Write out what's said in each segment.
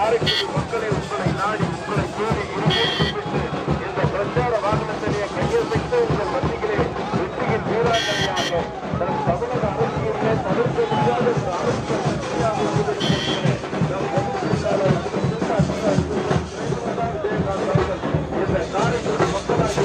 காரைக்குடி மக்களை உங்களை நாடி உங்களை தேடி இருப்பிட்டு இந்த பிரச்சார வாகனத்திலேயே கையெழுத்து உங்கள் மத்தியிலே வெற்றியின் வீராங்கனையாக தன் தமிழக அரசியலிலே தவிர்க்க முடியாத ஒரு அரசியல் கட்சியாக இந்த காரைக்குடி மக்களாக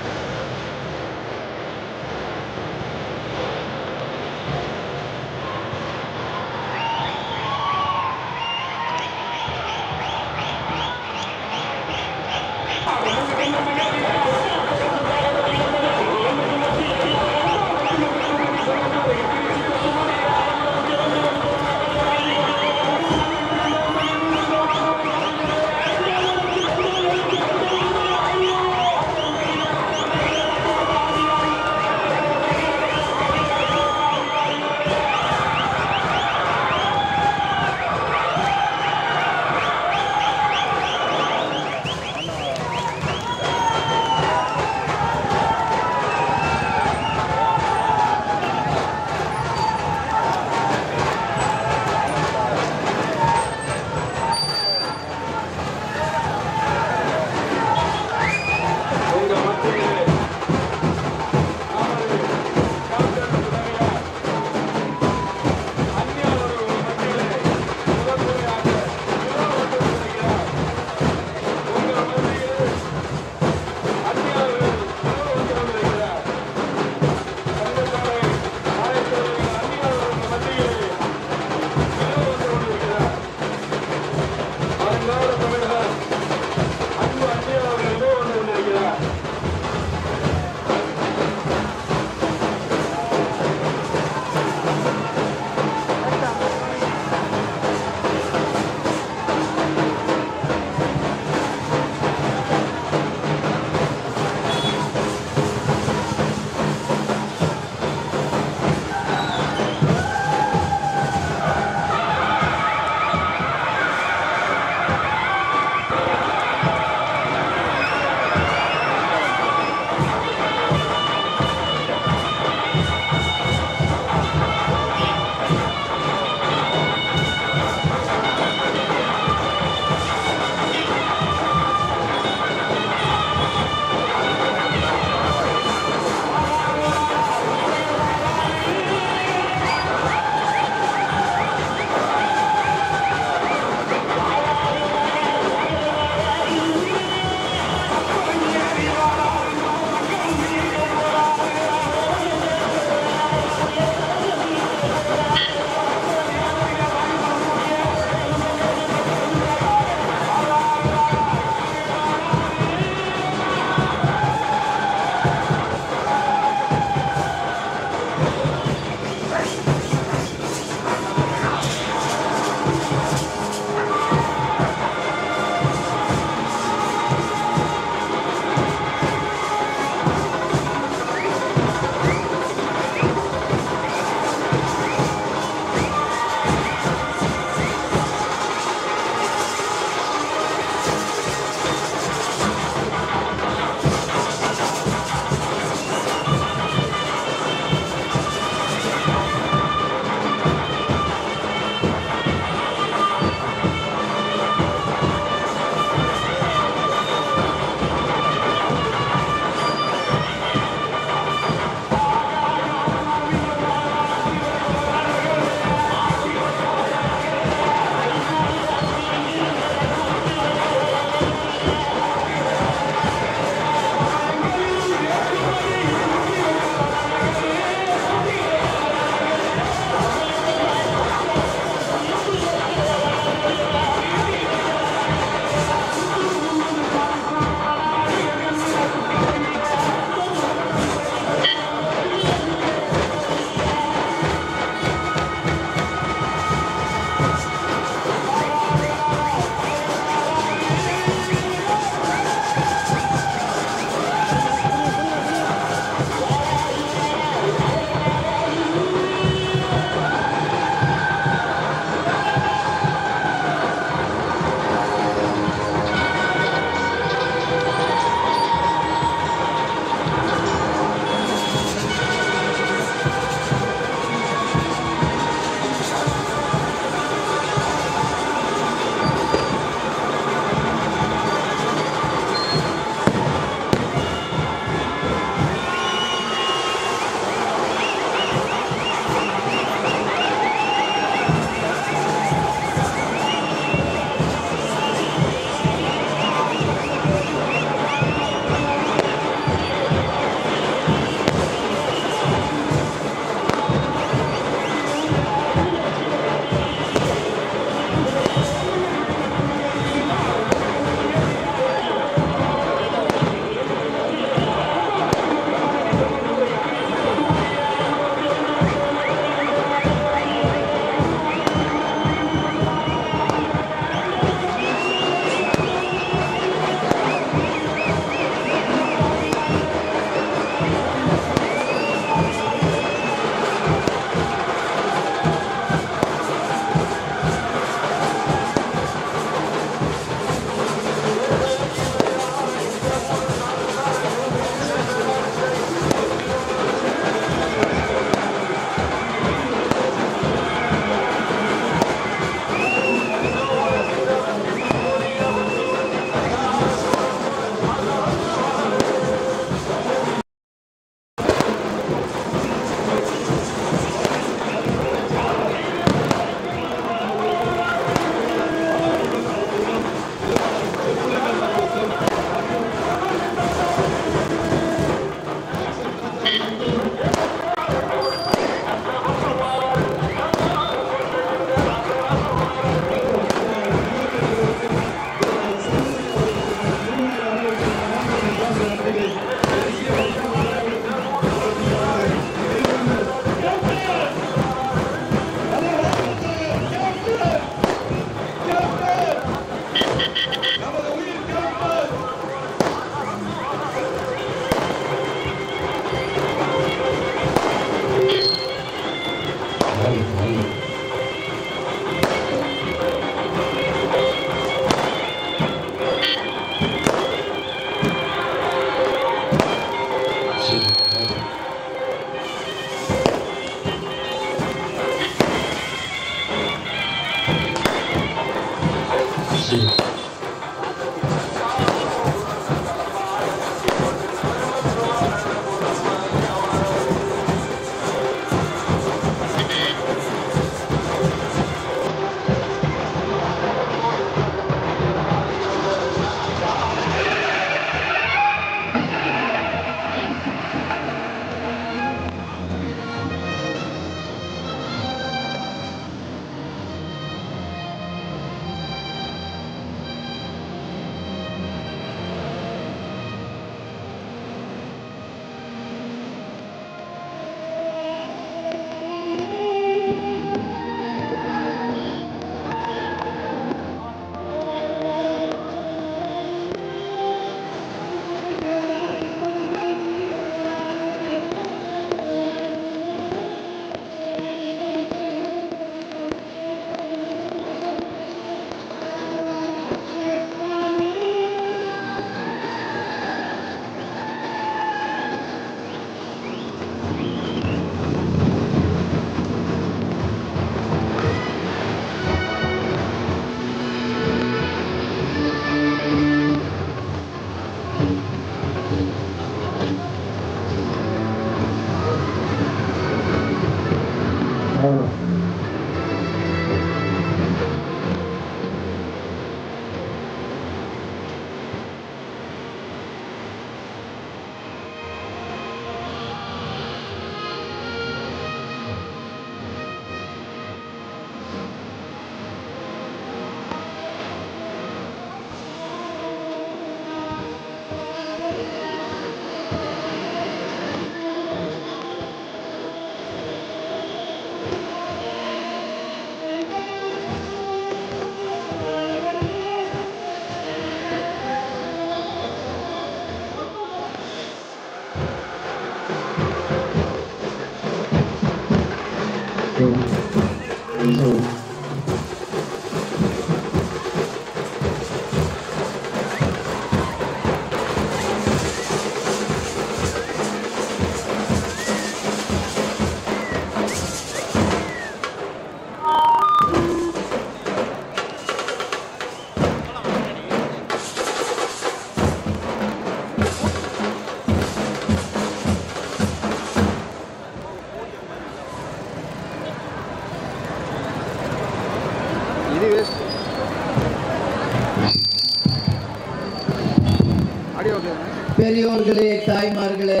பெரியோர்களே, தாய்மார்களே,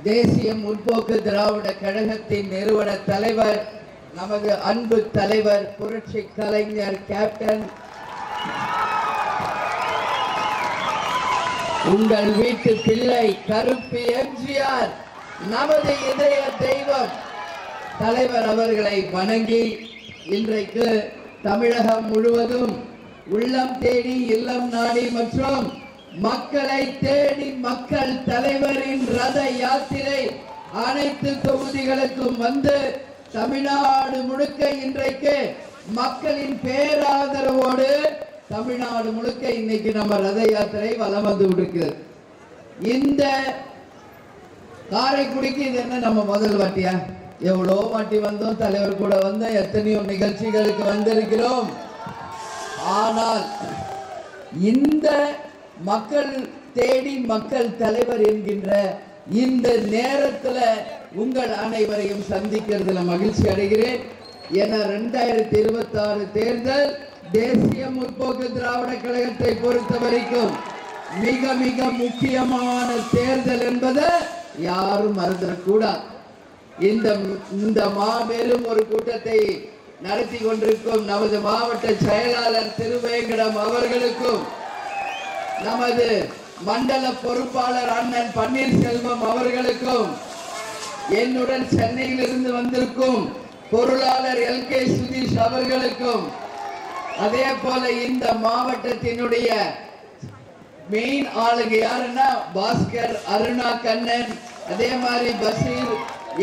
தேசிய முற்போக்கு திராவிட கழகத்தின் நிறுவன தலைவர், நமது அன்பு தலைவர், புரட்சி கலைஞர் கேப்டன், உங்கள் வீட்டு பிள்ளை கருப்பு எம்ஜிஆர், நமது இதய தெய்வம் தலைவர் அவர்களை வணங்கி இன்றைக்கு தமிழகம் முழுவதும் உள்ளம் தேடி இல்லம் நாடி மற்றும் மக்களை தேடி மக்கள் தலைவரின் ரத யாத்திரை அனைத்து தொகுதிகளுக்கும் வந்து தமிழ்நாடு முழுக்க இன்றைக்கு மக்களின் பேராதரவோடு தமிழ்நாடு முழுக்க இன்னைக்கு நம்ம ரத யாத்திரை வலம் வந்து கொண்டிருக்கிறது. இந்த காரைக்குடிக்கு இது என்ன நம்ம முதல் வாட்டியா? எவ்வளோ வாட்டி வந்தோம், தலைவர் கூட வந்தோம், எத்தனையோ நிகழ்ச்சிகளுக்கு வந்திருக்கிறோம். ஆனால் இந்த மக்கள் தேடி மக்கள் தலைவர் என்கின்ற இந்த நேரத்தில் உங்கள் அனைவரையும் சந்திக்கிறதுல மகிழ்ச்சி அடைகிறேன். ஏன்னா 2026 தேர்தல் தேசிய முற்போக்கு திராவிட கழகத்தை பொறுத்த வரைக்கும் மிக மிக முக்கியமான தேர்தல் என்பதை யாரும் மறந்துடக்கூடாது. இந்த மாபெரும் ஒரு கூட்டத்தை நடத்தி கொண்டிருக்கும் நமது மாவட்ட செயலாளர் திருவேங்கடம் அவர்களுக்கும், நமது மண்டல பொறுப்பாளர் அண்ணன் பன்னீர்செல்வம் அவர்களுக்கும், என்னுடன் சென்னையில் இருந்து வந்திருக்கும் பொருளாளர் LK சுதீஷ் அவர்களுக்கும், அதே போல இந்த மாவட்டத்தினுடைய மெயின் ஆளுங்க யாருன்னா பாஸ்கர், அருணா கண்ணன், அதே மாதிரி பஷீர்,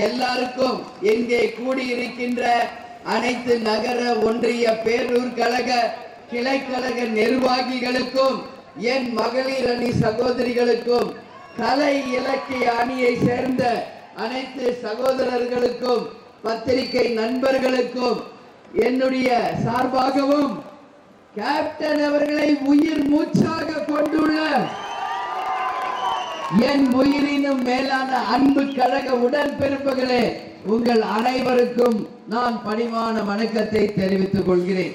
எல்லாருக்கும் இங்கே கூடியிருக்கின்ற அனைத்து நகர ஒன்றிய பேரூர் கழக கிளைக்கழக நிர்வாகிகளுக்கும், என் மகளிர் அணி சகோதரிகளுக்கும், கலை இலக்கிய அணியை சேர்ந்த அனைத்து சகோதரர்களுக்கும், பத்திரிகை நண்பர்களுக்கும் என்னுடைய சார்பாகவும் கேப்டன் அவர்களை உயிர் மூச்சாக கொண்டுள்ள என் உயிரினும் மேலான அன்பு கழக உடன்பிறப்புகளே, உங்கள் அனைவருக்கும் நான் பணிவான வணக்கத்தை தெரிவித்துக் கொள்கிறேன்.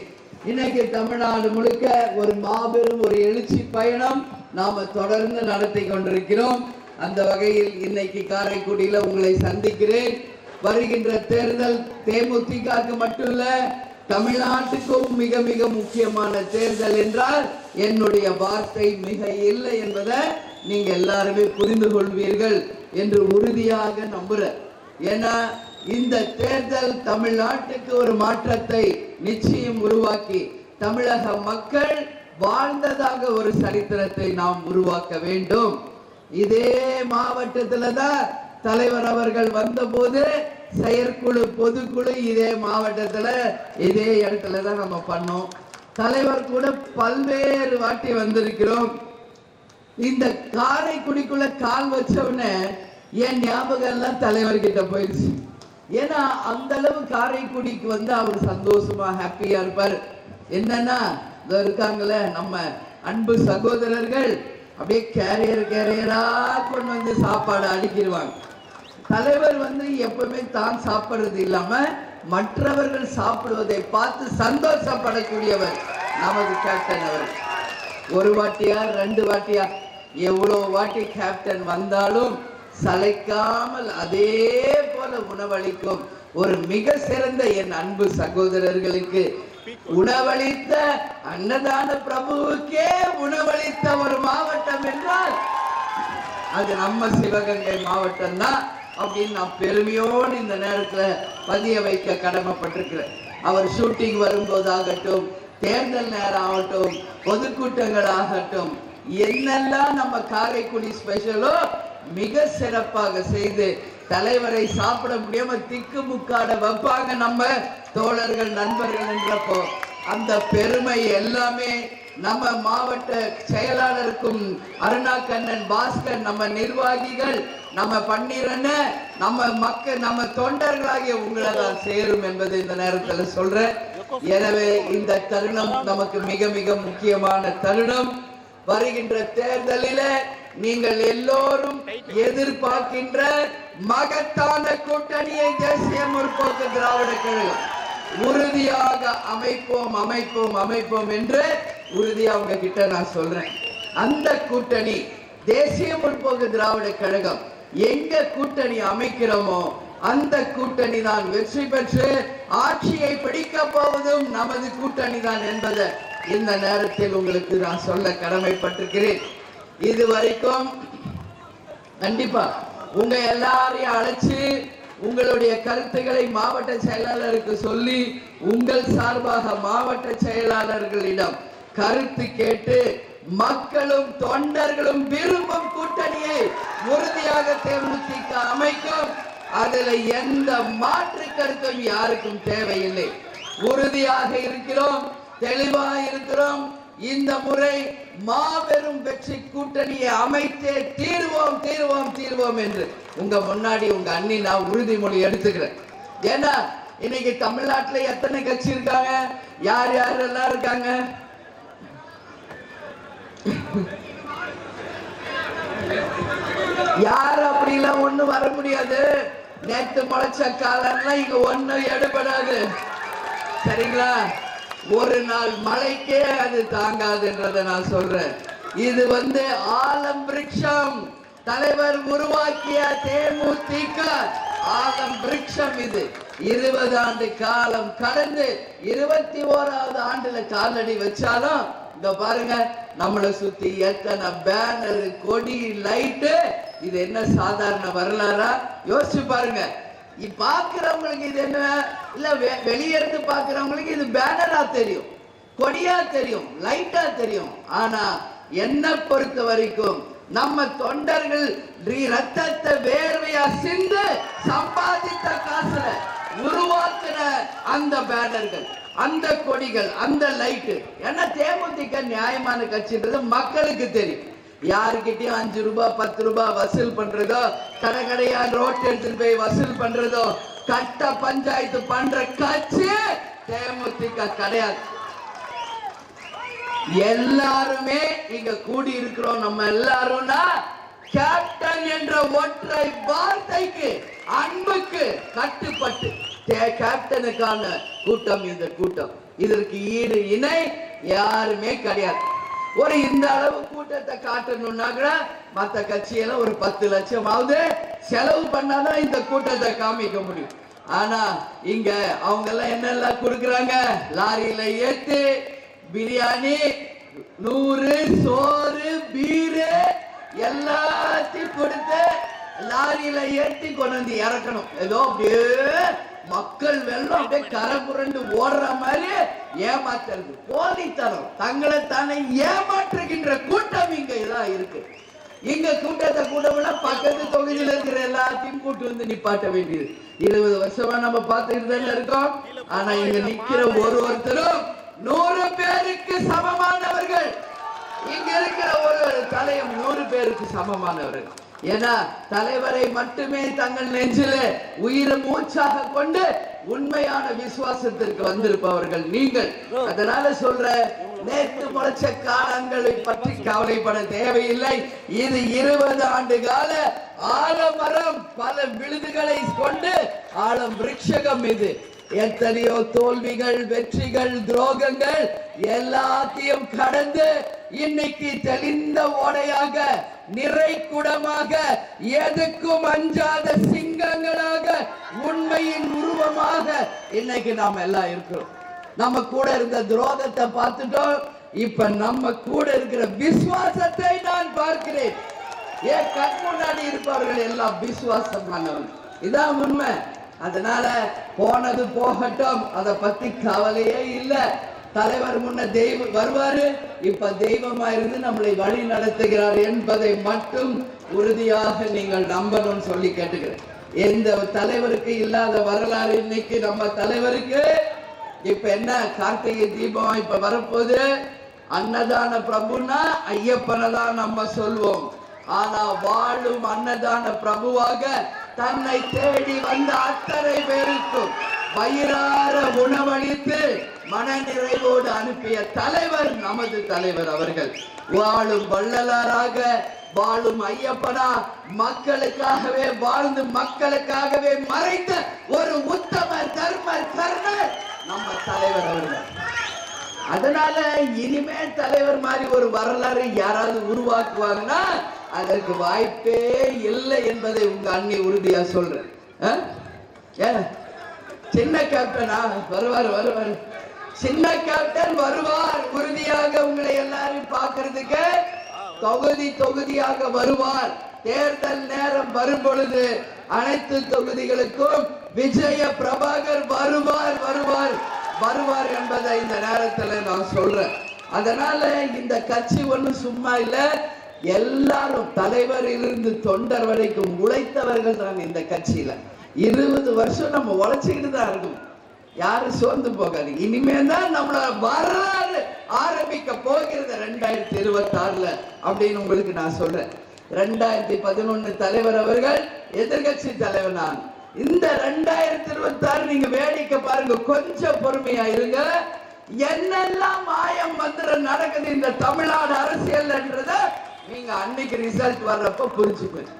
இன்னைக்கு தமிழ்நாடு முழுக்க ஒரு மாபெரும் ஒரு எழுச்சி பயணம் நாம தொடர்ந்து நடத்தி கொண்டிருக்கிறோம். அந்த வகையில் இன்னைக்கு காரைக்குடியில உங்களை சந்திக்கிறேன். வருகின்ற தேர்தல் தேமுதிகக்கு மட்டுமல்ல, தமிழ்நாட்டுக்கும் மிக மிக முக்கியமான தேர்தல் என்றால் என்னுடைய வார்த்தை மிக இல்லை என்பதை நீங்க எல்லாருமே புரிந்து கொள்வீர்கள் என்று உறுதியாக நம்புறேன். ஏன்னா இந்த தேர்தல் தமிழ்நாட்டுக்கு ஒரு மாற்றத்தை நிச்சயம் உருவாக்கி தமிழக மக்கள் வாழ்ந்ததாக ஒரு சரித்திரத்தை நாம் உருவாக்க வேண்டும். இதே மாவட்டத்துல தான் தலைவர் அவர்கள் வந்தபோது செயற்குழு பொதுக்குழு இதே மாவட்டத்துல இதே இடத்துல தான் நம்ம பண்ணோம். தலைவர் கூட பல்வேறு வாட்டி வந்திருக்கிறோம். இந்த காரைக்குடிக்குள்ள கால் வச்சவனே என் ஞாபகம் எல்லாம் தலைவர்கிட்ட போயிடுச்சு. ஏன்னா அந்த அளவு காரைக்குடிக்கு வந்து அவர் சந்தோஷமா ஹாப்பியா இருப்பார். என்னன்னா இருக்காங்களே நம்ம அன்பு சகோதரர்கள், அப்படியே கேரியரா கொண்டு வந்து சாப்பாடு அடிக்கிடுவாங்க. தலைவர் வந்து எப்பவுமே தான் சாப்பிடுறது இல்லாம மற்றவர்கள் சாப்பிடுவதை பார்த்து சந்தோஷப்படக்கூடியவர் நமது கேப்டன் அவர். ஒரு வாட்டியா 2 வாட்டியா எவ்வளவு வாட்டி கேப்டன் வந்தாலும் சளைக்காமல் அதே போல உணவளிக்கும் ஒரு மிக சிறந்த என் அன்பு சகோதரர்களுக்கு உணவளித்த அன்னதான பிரபுவுக்கே உணவளித்த ஒரு மாவட்டம் என்றால் அது நம்ம சிவகங்கை மாவட்டம் தான் அப்படின்னு நான் பெருமையோடு இந்த நேரத்துல பதிய வைக்க கடமைப்பட்டிருக்கிறேன். அவர் ஷூட்டிங் வரும்போதாகட்டும், தேர்தல் நேரம் ஆகட்டும், பொதுக்கூட்டங்கள் ஆகட்டும், என்னெல்லாம் நம்ம காரைக்குடி ஸ்பெஷலோ மிக சிறப்பாக செய்து தலைவரை சாப்பிட முடியாம திக்கு முக்காட வைப்பாங்க நம்ம தோழர்கள் நண்பர்கள் என்றப்போ அந்த பெருமை எல்லாமே நம்ம மாவட்ட செயலாளருக்கும், அருணா கண்ணன், பாஸ்கர், நம்ம நிர்வாகிகள், நம்ம பன்னீரண்ண, நம்ம மக்கள், நம்ம தொண்டர்களாகிய உங்களை தான் சேரும் என்பது இந்த நேரத்தில் சொல்றேன். எனவே இந்த தருணம் நமக்கு மிக மிக முக்கியமான தருணம். வருகின்ற தேர்தலில் நீங்கள் எல்லோரும் எதிர்பார்க்கின்ற மகத்தான கூட்டணியை தேசிய முற்போக்கு திராவிட கழகம் உறுதியாக அமைப்போம் அமைப்போம் அமைப்போம் என்று உறுதியா உங்ககிட்ட நான் சொல்றேன். அந்த கூட்டணி தேசிய முற்போக்கு திராவிட கழகம் எங்க கூட்டணி அமைக்கிறோமோ அந்த கூட்டணி தான் வெற்றி பெற்று ஆட்சியை பிடிக்க போவதும் நமது கூட்டணி தான் என்பதை இந்த நேரத்தில் உங்களுக்கு நான் சொல்ல கடமைப்பட்டிருக்கிறேன். இதுவரைக்கும் கண்டிப்பா உங்க எல்லாரையும் அழைச்சு உங்களுடைய கருத்துக்களை மாவட்ட செயலாளருக்கு சொல்லி உங்கள் சார்பாக மாவட்ட செயலாளர்களிடம் கருத்து கேட்டு மக்களும் தொண்டர்களும் விரும்பும் கூட்டணியை உறுதியாக தேமுதிக அமைக்கும். அதுல எந்த மாற்று கருத்தும் யாருக்கும் தேவையில்லை. உறுதியாக இருக்கிறோம், தெளிவாக இருக்கிறோம். இந்த முறை மாபெரும் வெற்றி கூட்டணியை அமைத்தே தீர்வோம் தீர்வோம் தீர்வோம் என்று உங்க முன்னாடி உங்க அண்ணி நான் உறுதிமொழி எடுத்துக்கிறேன். ஏன்னா இன்னைக்கு தமிழ்நாட்டுல எத்தனை கட்சி இருக்காங்க, யார் யாரெல்லாம் இருக்காங்க? யாரு அப்படிலாம் ஒண்ணு வர முடியாது. நேற்று முளைச்ச காலம்லாம் இங்க ஒண்ணு எடுபடாது. சரிங்களா? ஒரு நாள் மழைக்கே அது தாங்காதுன்றத நான் சொல்றேன். இது ஆலம் விருட்சம், தலைவர் உருவாக்கிய தேமுதிக ஆலம் விருட்சம். இது 20 ஆண்டு காலம் கடந்து 21வது ஆண்டுல காலடி வச்சாலும் இந்த பாருங்க நம்மளை சுத்தி எத்தனை பேனர், கொடி, லைட்டு. இது என்ன சாதாரண வரலாறா? யோசிச்சு பாருங்க. பாக்குறவங்களுக்கு இது என்ன இல்ல, வெளியே இருந்து பாக்குறவங்களுக்கு இது பேனரா தெரியும், கொடியா தெரியும், லைட்டா தெரியும். ஆனா என்ன பொறுத்த வரைக்கும் நம்ம தொண்டர்கள் ரத்தத்தை வேர்வையா சிந்து சம்பாதித்த காசுல உருவாக்குற அந்த பேனர்கள், அந்த கொடிகள், அந்த லைட்டு. ஏன்னா தேமுதிக நியாயமான கட்சின்றது மக்களுக்கு தெரியும். யாருக்கிட்டையும் 5 ரூபாய் 10 ரூபாய் வசூல் பண்றதோ, கடைக்கடையா ரோட் எடுத்துட்டு போய் வசூல் பண்றதோ, கட்ட பஞ்சாயத்து பண்ற கட்சி தேமுதிக கிடையாது. எல்லாருமே இங்க கூடி இருக்கிறோம். நம்ம எல்லாரும்னா கேப்டன் என்ற ஒற்றை வார்த்தைக்கு, அன்புக்கு கட்டுப்பட்டு கேப்டனுக்கான கூட்டம் இந்த கூட்டம். இதற்கு ஈடு இணை யாருமே கிடையாது. ஒரு இந்த அளவு கூட்டத்தை காட்டணும்னா கூட மற்ற கட்சியெல்லாம் ஒரு 10 லட்சமாவது செலவு பண்ணாதான் இந்த கூட்டத்தை காமிக்க முடியும். ஆனா இங்க அவங்க எல்லாம் என்னெல்லாம் கொடுக்குறாங்க? லாரியில ஏத்து பிரியாணி, 100 சோறு, பீரு எல்லாத்தையும் கொடுத்து லாரியில ஏற்றி கொண்டு வந்து இறக்கணும். ஏதோ அப்படியே மக்கள் வெள்ளம் அப்படியே கரை புரண்டு ஓடுற மாதிரி ஏமாத்துறது, போலித்தனம், தங்களை தானே ஏமாற்றுகின்ற கூட்டம் இங்க இதான் இருக்கு. இங்க கூட்டத்தை கூட்டம்னா பக்கத்து தொகுதியில இருக்கிற எல்லாத்தையும் கூட்டு வந்து நிப்பாட்ட வேண்டியது. 20 வருஷமா நம்ம பார்த்துட்டு தானே இருக்கோம். ஆனா இங்க நிக்கிற ஒருத்தரும் 100 பேருக்கு சமமானவர்கள். இங்க இருக்கிற ஒரு தலையம் 100 பேருக்கு சமமானவர்கள். ஏன்னா தலைவரை மட்டுமே தங்கள் நெஞ்சில உயிரை மூச்சாக கொண்டு உண்மையான விசுவாசத்திற்கு வந்திருப்பவர்கள் நீங்கள். அதனால சொல்ற, நேற்று முளைச்ச காலங்களை பற்றி கவலைப்பட தேவையில்லை. இது 20 ஆண்டு கால ஆலமரம், பல விழுதுகளை கொண்டு ஆலம் விருட்சகம். இது எத்தனையோ தோல்விகள், வெற்றிகள், துரோகங்கள் எல்லாத்தையும் கடந்து இன்னைக்கு தெளிந்த ஓடையாக, நிறை குடமாக, எதுக்கும் அஞ்சாத சிங்கங்களாக, உண்மையின் உருவமாக இன்னைக்கு நாம எல்லாம் இருக்கிறோம். நம்ம கூட இருந்த துரோகத்தை பார்த்துட்டோம். இப்ப நம்ம கூட இருக்கிற விசுவாசத்தை நான் பார்க்கிறேன். ஏன் கண் முன்னாடி இருப்பவர்கள் எல்லாம் விசுவாசமானவர்கள். இதான் உண்மை. அதனால போனது போகட்டும், அதை பத்தி கவலையே இல்லை. தலைவர் முன்ன தெய்வம் வருவாரு, இப்ப தெய்வமா இருந்து நம்மளை வழி நடத்துகிறார் என்பதை மட்டும் உறுதியாக நீங்கள் நம்பணும்னு சொல்லி கேட்டுக்கிறேன். எந்த தலைவருக்கு இல்லாத வரலாறு இன்னைக்கு நம்ம தலைவருக்கு. இப்ப என்ன, கார்த்திகை தீபம் இப்ப வரப்போது. அன்னதான பிரபுனா ஐயப்பனை தான் நம்ம சொல்வோம். ஆனா வாழும் அன்னதான பிரபுவாக தன்னை தேடி வந்த அத்தனை பேருக்கும் வயிறார உணவளித்து மனநிறைவோடு அனுப்பிய தலைவர் நமது தலைவர் அவர்கள். வாழும் வள்ளலாராக, வாழும் ஐயப்பனா, மக்களுக்காகவே வாழ்ந்து மக்களுக்காகவே மறைந்த ஒரு உத்தமர், தர்மர், கர்ணர் நம்ம தலைவர் அவர்கள். அதனால இனிமே தலைவர் மாதிரி ஒரு வரலாறு யாராவது உருவாக்குவாங்கன்னா அதற்கு வாய்ப்பே இல்லை என்பதை உங்க அண்ணி உறுதியா சொல்றேன். சின்ன கேப்டனா வருவார், சின்ன கேப்டன் வருவார், உறுதியாக உங்களை எல்லாரும் பார்க்கிறதுக்கு தொகுதியாக வருவார். தேர்தல் நேரம் வரும் பொழுது அனைத்து தொகுதிகளுக்கும் விஜய பிரபாகர் வருவார் என்பதை இந்த நேரத்தில் நான் சொல்றேன். அதனால இந்த கட்சி ஒண்ணு சும்மா இல்ல, எல்லாரும் தலைவரிலிருந்து தொண்டர் வரைக்கும் உழைத்தவர்கள் தான் இந்த கட்சியில. 20 வருஷம் நம்ம உழைச்சிக்கிட்டு தான் இருக்கும். யாரும் சோர்ந்து போகாது. இனிமே தான் நம்மள வரலாறு ஆரம்பிக்க போகிறது 2026 அப்படின்னு உங்களுக்கு நான் சொல்றேன். 2011 தலைவர் அவர்கள் எதிர்கட்சி தலைவர் நான். இந்த 2026 நீங்க வேடிக்கை பாருங்க, கொஞ்சம் பொறுமையா இருங்க. என்னெல்லாம் மாயம் மந்திரம் நடக்குது இந்த தமிழ்நாடு அரசியல்ன்றத நீங்க அன்னைக்கு ரிசல்ட் வர்றப்ப புரிஞ்சுக்கணும்.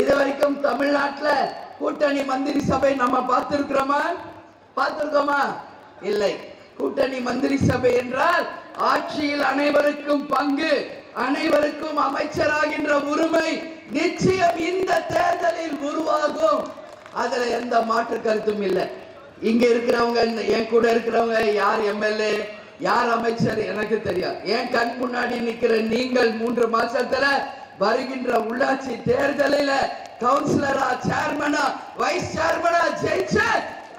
இது வரைக்கும் தமிழ்நாட்டுல கூட்டணி மந்திரி சபை நம்ம பார்த்திருக்கோமா? இல்லை. கூட்டணி மந்திரி சபை என்றால் ஆட்சியில் அனைவருக்கும் பங்கு, அனைவருக்கும் அமைச்சராகின்ற உரிமை நிச்சயம் இந்த தேர்தலில் உருவாகும். அதுல எந்த மாற்று கருத்தும் இல்லை. இங்க இருக்கிறவங்க, என் கூட இருக்கிறவங்க, யார் எம்எல்ஏ யார் அமைச்சர் எனக்கு தெரியாது. என் கண் முன்னாடி நிக்கிற நீங்கள் 3 மாசத்துல வருகின்ற உள்ளாட்சி தேர்தலில் கவுன்சிலரா, சேர்மனா, வைஸ் சேர்மனா ஜெயிச்ச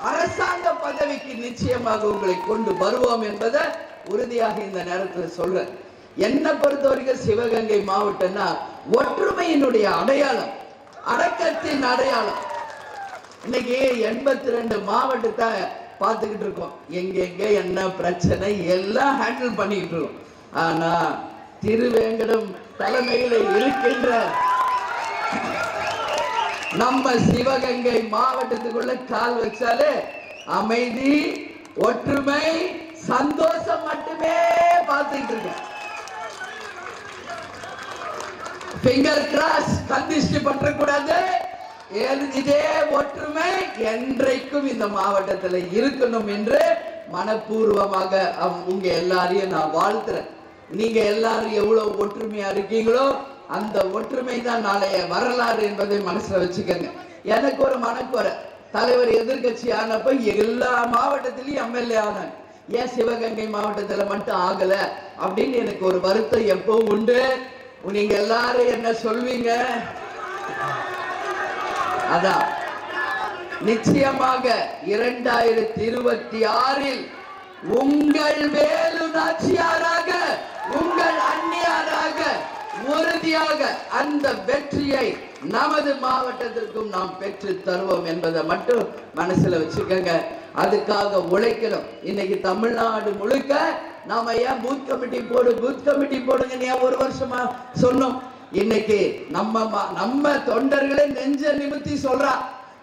அரசாங்க பதவிக்கு நிச்சயமாக உங்களை கொண்டு வருவோம் என்பதை உறுதியாக இந்த நேரத்தில் சொல்றேன். என்னை பொறுத்த வரைக்கும் சிவகங்கை மாவட்டம்னா ஒற்றுமையினுடைய அடையாளம், அடக்கத்தின் அடையாளம். இன்னைக்கு 82 மாவட்டத்தை பார்த்துக்கிட்டு இருக்கோம். எங்க என்ன பிரச்சனை எல்லாம் ஹேண்டில் பண்ணிக்கிட்டு இருக்கோம். ஆனா திருவேங்கடம் தலைமையில் இருக்கின்ற நம்ம சிவகங்கை மாவட்டத்துக்குள்ள கால் வச்சாலே அமைதி, ஒற்றுமை, சந்தோஷம் மட்டுமே பார்த்துக்கிட்டு இருக்கேன். ஃபிங்கர் கிராஸ், கந்திஷ்டி பற்றக்கூடாது. இதே ஒற்றுமை என்றைக்கும் இந்த மாவட்டத்தில் இருக்கணும் என்று மனப்பூர்வமாக உங்க எல்லாரையும் நான் வாழ்த்துறேன். நீங்க எல்லாரும் எவ்வளவு ஒற்றுமையா இருக்கீங்களோ அந்த ஒற்றுமை தான் நாளைய வரலாறு என்பதை மனசுல வச்சுக்கோங்க. எனக்கு ஒரு மனக்குறை, தலைவர் எதிர்கட்சி ஆனப்ப எல்லா மாவட்டத்திலையும் எம்எல்ஏ ஆனாங்க, ஏன் சிவகங்கை மாவட்டத்துல மட்டும் ஆகல அப்படின்னு எனக்கு ஒரு வருத்தம் எப்பவும் உண்டு. நீங்க எல்லாரும் என்ன சொல்வீங்க? அதான் நிச்சயமாக 2026 உங்கள் வேலு நாச்சியாராக, உங்கள் அந்நியாராக உறுதியாக அந்த வெற்றியை நமது மாவட்டத்திற்கும் நாம் பெற்று தருவோம் என்பதை மட்டும் மனசுல வச்சுக்கோங்க. அதுக்காக உழைக்கணும். இன்னைக்கு தமிழ்நாடு முழுக்க நாம ஏன் பூத் கமிட்டி போடுங்க ஏன் 1 வருஷமா சொன்னோம். இன்னைக்கு நம்ம தொண்டர்களை நெஞ்ச நிமித்தி சொல்றா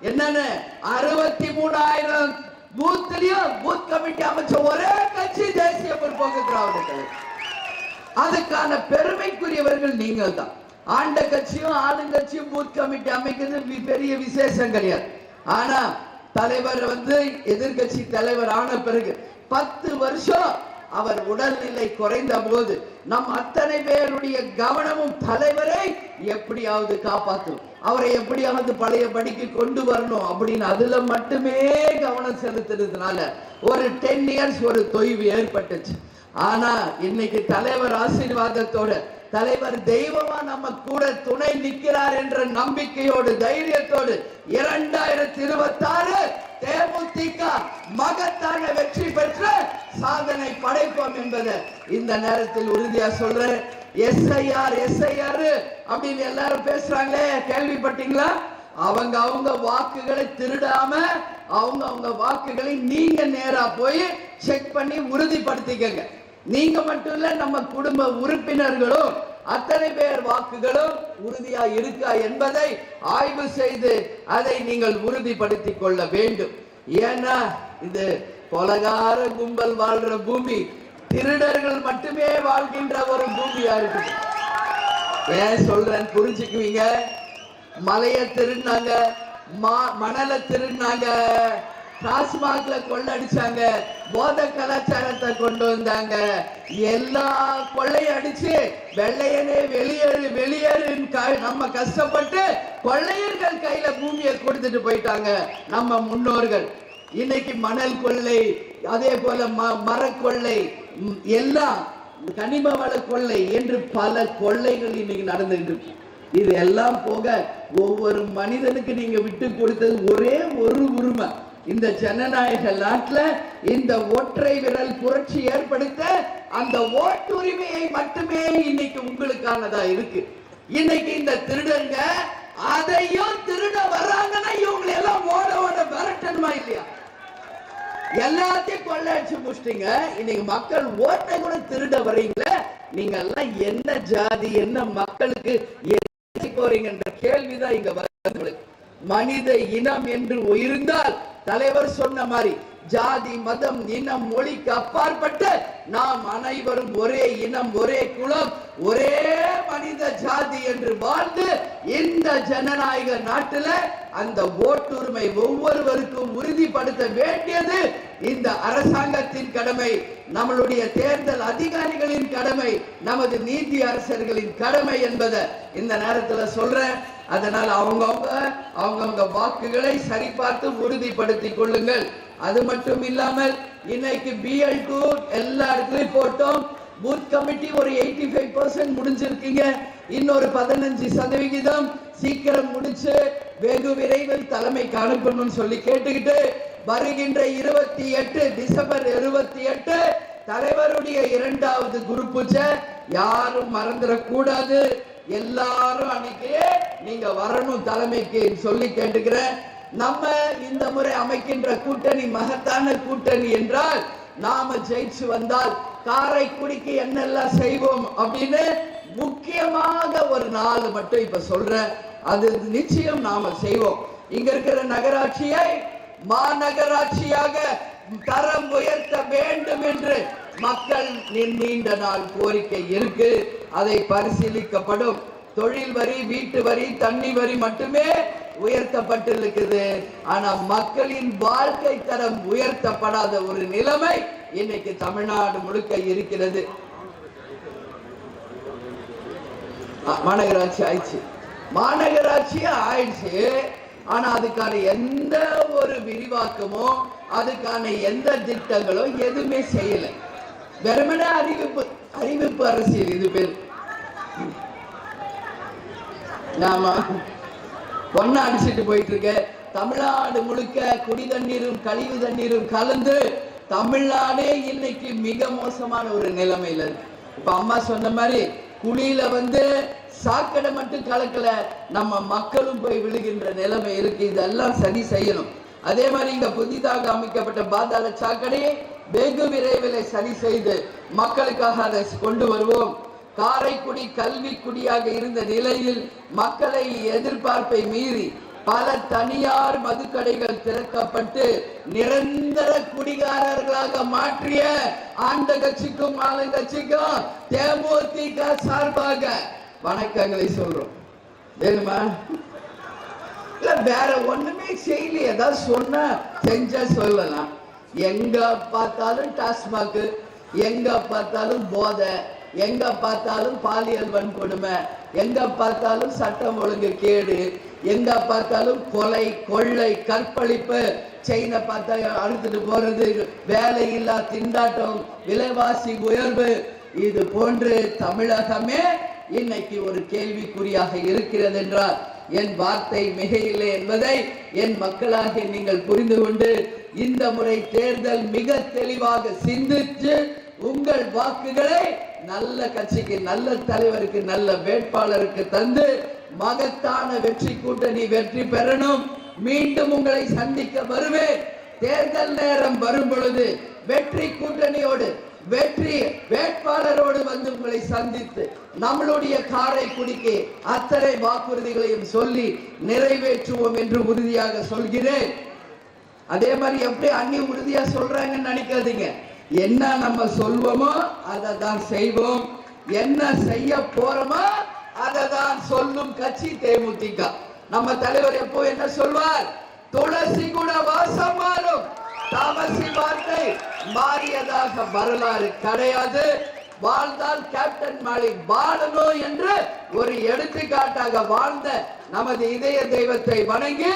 என்னன்னு 63,000 பூத்லயும் பூத் கமிட்டி அமைச்ச ஒரே கட்சி தேசிய முற்போக்கு திராவிட கழகம். அதுக்கான பெருமைக்குரியவர்கள் நீங்கள் தான். ஆண்ட கட்சியும் ஆளுங்கட்சியும் பூத் கமிட்டி அமைக்கிறது பெரிய விசேஷம் கிடையாது. ஆனா தலைவர் எதிர்கட்சி தலைவர் ஆன பிறகு 10 வருஷம் அவர் உடல்நிலை குறைந்த போது நம் அத்தனை பேருடைய கவனமும் தலைவரை எப்படியாவது காப்பாற்றும், அவரை எப்படியாவது பழைய படிக்கு கொண்டு வரணும் அப்படின்னு அதுல மட்டுமே கவனம் செலுத்துறதுனால ஒரு 10 இயர்ஸ் ஒரு தொய்வு ஏற்பட்டுச்சு. ஆனா இன்னைக்கு தலைவர் ஆசீர்வாதத்தோட, தலைவர் தெய்வமா நம்ம கூட துணை நிற்கிறார் என்ற நம்பிக்கையோடு தைரியத்தோடு 2026 தேமுதிக மகத்தான வெற்றி பெற்று சாதனை படைப்போம் என்பதை இந்த நேரத்தில் உறுதியா சொல்றேன். எஸ்ஐஆர் அப்படின்னு எல்லாரும் பேசுறாங்களே, கேள்விப்பட்டீங்களா? அவங்க வாக்குகளை திருடாம அவங்க வாக்குகளை நீங்க நேரா போய் செக் பண்ணி உறுதிப்படுத்திக்கங்க. நீங்க மட்டும் இல்ல, நம்ம குடும்ப உறுப்பினர்களும் அத்தனை பேர் வாக்குகளும் உறுதியா இருக்கா என்பதை ஆய்வு செய்து அதை நீங்கள் உறுதிப்படுத்திக் கொள்ள வேண்டும். ஏன்னா இது கொலகார கும்பல் வாழ்ற பூமி, திருடர்கள் மட்டுமே வாழ்கின்ற ஒரு பூமியா இருக்கு. ஏன் சொல்றேன் புரிஞ்சுக்குவீங்க. மலைய திருடினாங்க, மணலை திருடினாங்க, டாஸ்மாக்ல கொள்ளடிச்சாங்க, போதை கலாச்சாரத்தை கொண்டு வந்தாங்க, எல்லா கொள்ளையும் அடிச்சு வெள்ளையனே வெளியேறு வெளியேறுன்னு நம்ம கஷ்டப்பட்டு கொள்ளையர்கள் கையில பூமியை கொடுத்துட்டு போயிட்டாங்க நம்ம முன்னோர்கள். இன்னைக்கு மணல் கொள்ளை, அதே போல மரக்கொள்ளை, எல்லாம் கனிம வள கொள்ளை என்று பல கொள்ளைகள் இன்னைக்கு நடந்துட்டு இருக்கு. இது எல்லாம் போக ஒவ்வொரு மனிதனுக்கு நீங்க விட்டு கொடுத்தது ஒரே ஒரு உரிமை. இந்த ஜனநாயக நாட்டுல இந்த ஒற்றை விரல் புரட்சி ஏற்படுத்த அந்த ஓட்டுரிமையை மட்டுமே இன்னைக்கு உங்களுக்கானதா இருக்கு. இன்னைக்கு இந்த திருடங்க அதையும் திருட வர்றாங்கன்னா இவங்களை எல்லாம் ஓட ஓட விரட்டணுமா இல்லையா? எல்லாத்தையும் கொள்ளடிச்சு முடிச்சிட்டீங்க. இன்னைக்கு மக்கள் ஓட்டை கூட திருட வர்றீங்களே, நீங்க எல்லாம் என்ன ஜாதி, என்ன மக்களுக்கு போறீங்கன்ற கேள்விதான் இங்க வருது. மனித இனம் என்று இருந்தால் தலைவர் சொன்ன மாதிரி ஜாதி மதம் இனம் மொழிக்கு அப்பாற்பட்டு நாம் அனைவரும் ஒரே இனம் ஒரே குலம் ஒரே மனித ஜாதி என்று வாழ்ந்து இந்த ஜனநாயக நாட்டில் அந்த ஓட்டுரிமை ஒவ்வொருவருக்கும் உறுதிப்படுத்த வேண்டியது இந்த அரசாங்கத்தின் கடமை, நம்மளுடைய தேர்தல் அதிகாரிகளின் கடமை, நமது நீதி அரசர்களின் கடமை என்பதை இந்த நேரத்தில் சொல்றேன். அதனால் அவங்கவுங்க வாக்குகளை சரிபார்த்து உறுதிப்படுத்திக் கொள்ளுங்கள். அது மட்டும் இல்லாமல் இன்னைக்கு BL2 எல்லா இடத்துலயும் போட்டோம். பூத் கமிட்டி ஒரு 85% முடிஞ்சிருக்கீங்க. இன்னொரு 15% சீக்கிரம் முடிச்சு வெகு விரைவில் தலைமைக்கு அனுப்பணும்னு சொல்லி கேட்டுக்கிட்டு வருகின்ற 28 டிசம்பர் 28 தலைவருடைய 2வது குரு பூஜை யாரும் மறந்துடக்கூடாது. எல்லாரும் அன்னைக்கு நீங்க வரணும் தலைமைக்கு சொல்லி கேட்டுக்கிறேன். நம்ம இந்த முறை அமைக்கின்ற கூட்டணி மகத்தான கூட்டணி என்றால் நாம ஜெயிச்சு வந்தால் காரைக்குடிக்கு என்னெல்லாம் செய்வோம் அப்படின்னு முக்கியமாக ஒரு நாள் மட்டும் இப்ப சொல்றேன். அது நிச்சயம் நாம செய்வோம். இங்க இருக்கிற நகராட்சியை மாநகராட்சியாக தரம் உயர்த்த வேண்டும் என்று மக்கள் நீண்ட நாள் கோரிக்கை இருக்கு. அதை பரிசீலிக்கப்படும். தொழில் வரி, வீட்டு வரி, தண்ணி வரி மட்டுமே உயர்த்தப்பட்டிருக்குது. ஆனா மக்களின் வாழ்க்கை தரம் உயர்த்தப்படாத ஒரு நிலைமை இன்னைக்கு தமிழ்நாடு முழுக்க இருக்கிறது. மாநகராட்சி ஆயிடுச்சு, மாநகராட்சியே ஆயிடுச்சு. ஆனா அதுக்கான எந்த ஒரு விரிவாக்கமோ அதுக்கான எந்த திட்டங்களோ எதுவுமே செய்யல. வெறுமனே அறிவிப்பு அரசியல் இது பேர். நாம ஒன்னா அடிச்சுட்டு போயிட்டு இருக்க தமிழ்நாடு முழுக்க குடி தண்ணீரும் கழிவு தண்ணீரும் கலந்து தமிழ்நாடே இன்னைக்கு மிக மோசமான ஒரு நிலைமையில இருக்கு. இப்ப அம்மா சொன்ன மாதிரி குழியில சாக்கடை மட்டும் கலக்கல, நம்ம மக்களும் போய் விழுகின்ற நிலைமை இருக்கு. இதெல்லாம் சரி செய்யணும். அதே மாதிரி இங்க புதிதாக அமைக்கப்பட்ட பாதாள சாக்கடையை வெகு விரைவில் சரி செய்து மக்களுக்காக அதை கொண்டு வருவோம். காரைக்குடி கல்வி குடியாக இருந்த நிலையில் மக்களை எதிர்பார்ப்பை மீறி பல தனியார் மதுக்கடைகள் திறக்கப்பட்டு நிரந்தர குடிகாரர்களாக மாற்றிய ஆண்ட கட்சிக்கும் ஆளுங்கட்சிக்கும் தேமுதிக சார்பாக வணக்கங்களை சொல்றோம். வேணுமா? இல்ல வேற ஒண்ணுமே செய்யல. ஏதாவது சொன்னா செஞ்சா சொல்லலாம். எங்க பார்த்தாலும் டாஸ்மாக், எங்க பார்த்தாலும் போதை, எங்க பார்த்தாலும் பாலியல் வன்கொடுமை, எங்க பார்த்தாலும் சட்டம் ஒழுங்கு கேடு, எங்க பார்த்தாலும் கொலை கொள்ளை கற்பழிப்பு, செயினை பார்த்தா அழுத்துட்டு போறது, வேலையில்லா திண்டாட்டம், விலைவாசி உயர்வு, இது போன்று தமிழகமே இன்னைக்கு ஒரு கேள்விக்குறியாக இருக்கிறது என்றால் என் வார்த்தை மிகையில்லை என்பதை என் மக்களாகிய நீங்கள் புரிந்து கொண்டு இந்த முறை தேர்தல் மிக தெளிவாக சிந்தித்து உங்கள் வாக்குகளை நல்ல கட்சிக்கு, நல்ல தலைவருக்கு, நல்ல வேட்பாளருக்கு தந்து மகத்தான வெற்றி கூட்டணி வெற்றி பெறணும். மீண்டும் உங்களை சந்திக்க வருவேன். தேர்தல் நேரம் வரும் பொழுது வெற்றி கூட்டணியோடு வெற்றி வேட்பாளரோடு உங்களை சந்தித்து நம்மளுடைய காரைக்குடிக்கு அத்தனை வாக்குறுதிகளையும் சொல்லி நிறைவேற்றுவோம் என்று உறுதியாக சொல்கிறேன். அதே மாதிரி எப்படி அண்ணி உறுதியா சொல்றாங்கன்னு நினைக்காதீங்க. என்ன நம்ம சொல்வோமோ அதை தான் செய்வோம், என்ன செய்ய போறோமோ அதை தான் சொல்லும் கட்சி தேமுதிக. நம்ம தலைவர் எப்போ என்ன சொல்வார்? துளசி கூட வாசம் மாறும். தாமசி வார்த்தை மாறியதாக வரலாறு கிடையாது. வாழ்ந்தால் கேப்டன் மாலிக் வாழணும் என்று ஒரு எடுத்துக்காட்டாக வாழ்ந்த நமது இதய தெய்வத்தை வணங்கி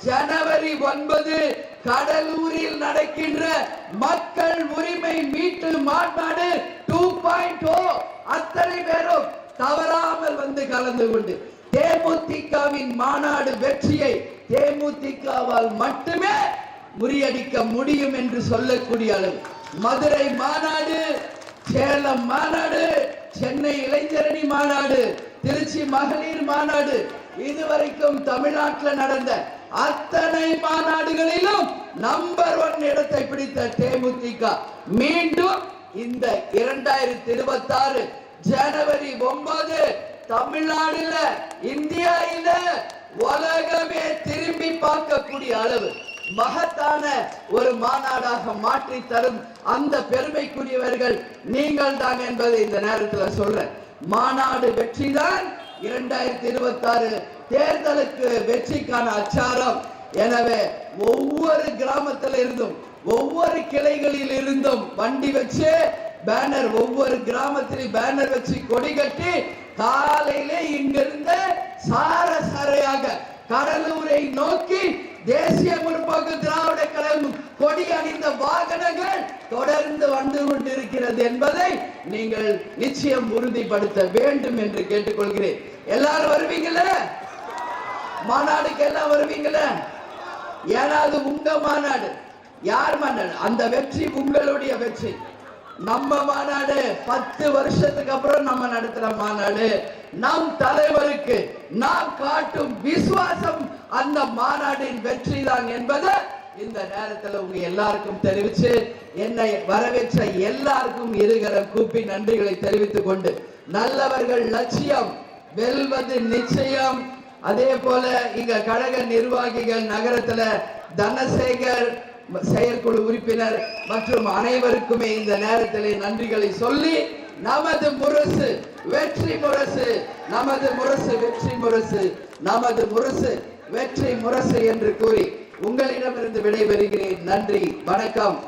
ஜனவரி 9 கடலூரில் நடக்கின்ற மக்கள் உரிமை மீட்டு மாநாடு 2.0 அத்தனை பேரும் தவறாமல் வந்து கலந்து கொண்டு தேமுதிகவின் மாநாடு வெற்றியை தேமுதிகவால் மட்டுமே முறியடிக்க முடியும் என்று சொல்லக்கூடிய அளவு மதுரை மாநாடு, சேலம் மாநாடு, சென்னை இளைஞரணி மாநாடு, திருச்சி மகளிர் மாநாடு, இதுவரைக்கும் தமிழ்நாட்டில் நடந்த அத்தனை மாநாடுகளிலும் நம்பர் 1 இடத்தை பிடித்த தேமுதிக மீண்டும் இந்த 2026 ஜனவரி 9 தமிழ்நாடுல இந்தியாவில உலகமே திரும்பி பார்க்கக்கூடிய அளவு மகத்தான ஒரு மாநாடாக மாற்றி தரும் அந்த பெருமைக்குரியவர்கள் நீங்கள் தான் என்பதை இந்த நேரத்தில் சொல்றேன். மாநாடு வெற்றிதான் 2026 தேர்தலுக்கு வெற்றிக்கான அச்சாரம். எனவே ஒவ்வொரு கிராமத்தில் இருந்தும் ஒவ்வொரு கிளைகளில் இருந்தும் வண்டி வச்சு பேனர், ஒவ்வொரு கிராமத்திலும் பேனர் வச்சு கொடி கட்டி காலையிலே இங்கிருந்து சாரையாக கடலூரை நோக்கி தேசிய முற்போக்கு திராவிட கழகம் கொடி அணிந்த வாகனங்கள் தொடர்ந்து வந்து கொண்டிருக்கிறது என்பதை நீங்கள் நிச்சயம் உறுதிப்படுத்த வேண்டும் என்று கேட்டுக்கொள்கிறேன். எல்லாரும் வருவீங்கள? மாநாடுக்கு எல்லாம் வருவீங்கள? ஏன்னா அது உங்க மாநாடு. யார் மாநாடு? அந்த வெற்றி உங்களுடைய வெற்றி. நம்ம மாநாடு 10 வருஷத்துக்கு அப்புறம் நம்ம நடத்துற மாநாடு. நம் தலைவருக்கு நாம் காட்டும் விசுவாசம் அந்த மாநாட்டின் வெற்றி தான் என்பதை இந்த நேரத்தில் உங்க எல்லாருக்கும் தெரிவிச்சு என்னை வரவேற்ற எல்லாருக்கும் இருகரம் கூப்பி நன்றிகளை தெரிவித்துக் கொண்டு, நல்லவர்கள் லட்சியம் வெல்வது நிச்சயம். அதே போல இங்க கழக நிர்வாகிகள் நகரத்துல தனசேகர் செயற்குழு உறுப்பினர் மற்றும் அனைவருக்குமே இந்த நேரத்திலே நன்றிகளை சொல்லி, நமது முரசு வெற்றி முரசு, நமது முரசு வெற்றி முரசு, நமது முரசு வெற்றி முரசு என்று கூறி உங்களிடமிருந்து விடைபெறுகிறேன். நன்றி, வணக்கம்.